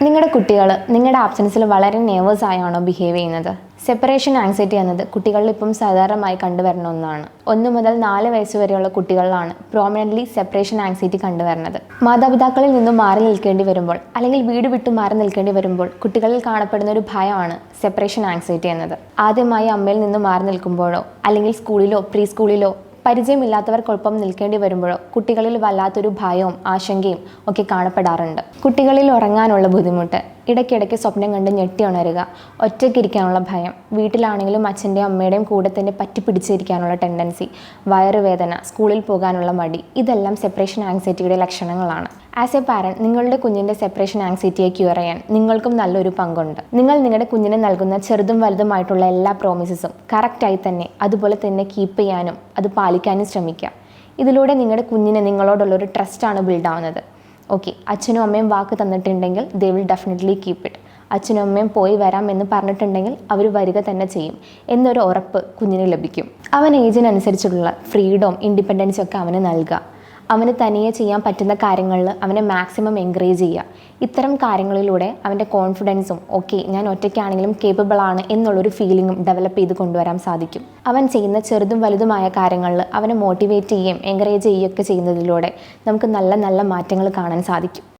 നിങ്ങളുടെ കുട്ടികൾ നിങ്ങളുടെ ആബ്സൻസിൽ വളരെ നെർവസ് ആയാണോ ബിഹേവ് ചെയ്യുന്നത്? സെപ്പറേഷൻ ആങ്സൈറ്റി എന്നത് കുട്ടികളിൽ ഇപ്പം സാധാരണമായി കണ്ടുവരുന്ന ഒന്നാണ്. 1 മുതൽ 4 വയസ്സ് വരെയുള്ള കുട്ടികളിലാണ് പ്രോമിനൻ്റ്ലി സെപ്പറേഷൻ ആങ്സൈറ്റി കണ്ടുവരുന്നത്. മാതാപിതാക്കളിൽ നിന്നും മാറി നിൽക്കേണ്ടി വരുമ്പോൾ അല്ലെങ്കിൽ വീട് വിട്ടു മാറി നിൽക്കേണ്ടി വരുമ്പോൾ കുട്ടികളിൽ കാണപ്പെടുന്ന ഒരു ഭയമാണ് സെപ്പറേഷൻ ആങ്സൈറ്റി എന്നത്. ആദ്യമായി അമ്മയിൽ നിന്നും മാറി നിൽക്കുമ്പോഴോ അല്ലെങ്കിൽ സ്കൂളിലോ പ്രീ സ്കൂളിലോ പരിചയമില്ലാത്തവർക്കൊപ്പം നിൽക്കേണ്ടി വരുമ്പോഴോ കുട്ടികളിൽ വല്ലാത്തൊരു ഭയവും ആശങ്കയും ഒക്കെ കാണപ്പെടാറുണ്ട്. കുട്ടികളിൽ ഉറങ്ങാനുള്ള ബുദ്ധിമുട്ട്, ഇടയ്ക്കിടയ്ക്ക് സ്വപ്നം കണ്ട് ഞെട്ടി ഉണരുക, ഒറ്റയ്ക്കിരിക്കാനുള്ള ഭയം, വീട്ടിലാണെങ്കിലും അച്ഛൻ്റെയും അമ്മയുടെയും കൂടെ തന്നെ പറ്റിപ്പിടിച്ചിരിക്കാനുള്ള ടെൻഡൻസി, വയറുവേദന, സ്കൂളിൽ പോകാനുള്ള മടി, ഇതെല്ലാം സെപ്പറേഷൻ ആങ്സൈറ്റിയുടെ ലക്ഷണങ്ങളാണ്. ആസ് എ പാരന്റ്, നിങ്ങളുടെ കുഞ്ഞിൻ്റെ സെപ്പറേഷൻ ആങ്സൈറ്റിയെ ക്യൂർ ചെയ്യാൻ നിങ്ങൾക്കും നല്ലൊരു പങ്കുണ്ട്. നിങ്ങൾ നിങ്ങളുടെ കുഞ്ഞിന് നൽകുന്ന ചെറുതും വലുതുമായിട്ടുള്ള എല്ലാ പ്രോമിസസും കറക്റ്റായി തന്നെ അതുപോലെ തന്നെ കീപ്പ് ചെയ്യാനും അത് പാലിക്കാനും ശ്രമിക്കുക. ഇതിലൂടെ നിങ്ങളുടെ കുഞ്ഞിന് നിങ്ങളോടുള്ളൊരു ട്രസ്റ്റാണ് ബിൽഡ് ആവുന്നത്. ഓക്കെ, അച്ഛനും അമ്മയും വാക്ക് തന്നിട്ടുണ്ടെങ്കിൽ they will definitely keep it. അച്ഛനും അമ്മയും പോയി വരാം എന്ന് പറഞ്ഞിട്ടുണ്ടെങ്കിൽ അവർ വരിക തന്നെ ചെയ്യും എന്നൊരു ഉറപ്പ് കുഞ്ഞിന് ലഭിക്കും. അവൻ ഏജിനനുസരിച്ചുള്ള ഫ്രീഡവും ഇൻഡിപെൻഡൻസും ഒക്കെ അവന് നൽകുക. അവന് തനിയെ ചെയ്യാൻ പറ്റുന്ന കാര്യങ്ങളിൽ അവനെ മാക്സിമം എൻകറേജ് ചെയ്യുക. ഇത്തരം കാര്യങ്ങളിലൂടെ അവൻ്റെ കോൺഫിഡൻസും ഓക്കെ ഞാൻ ഒറ്റയ്ക്കാണെങ്കിലും കേപ്പബിൾ ആണ് എന്നുള്ളൊരു ഫീലിങ്ങും ഡെവലപ്പ് ചെയ്ത് കൊണ്ടുവരാൻ സാധിക്കും. അവൻ ചെയ്യുന്ന ചെറുതും വലുതുമായ കാര്യങ്ങളിൽ അവനെ മോട്ടിവേറ്റ് ചെയ്യുകയും എൻകറേജ് ചെയ്യുകയൊക്കെ ചെയ്യുന്നതിലൂടെ നമുക്ക് നല്ല നല്ല മാറ്റങ്ങൾ കാണാൻ സാധിക്കും.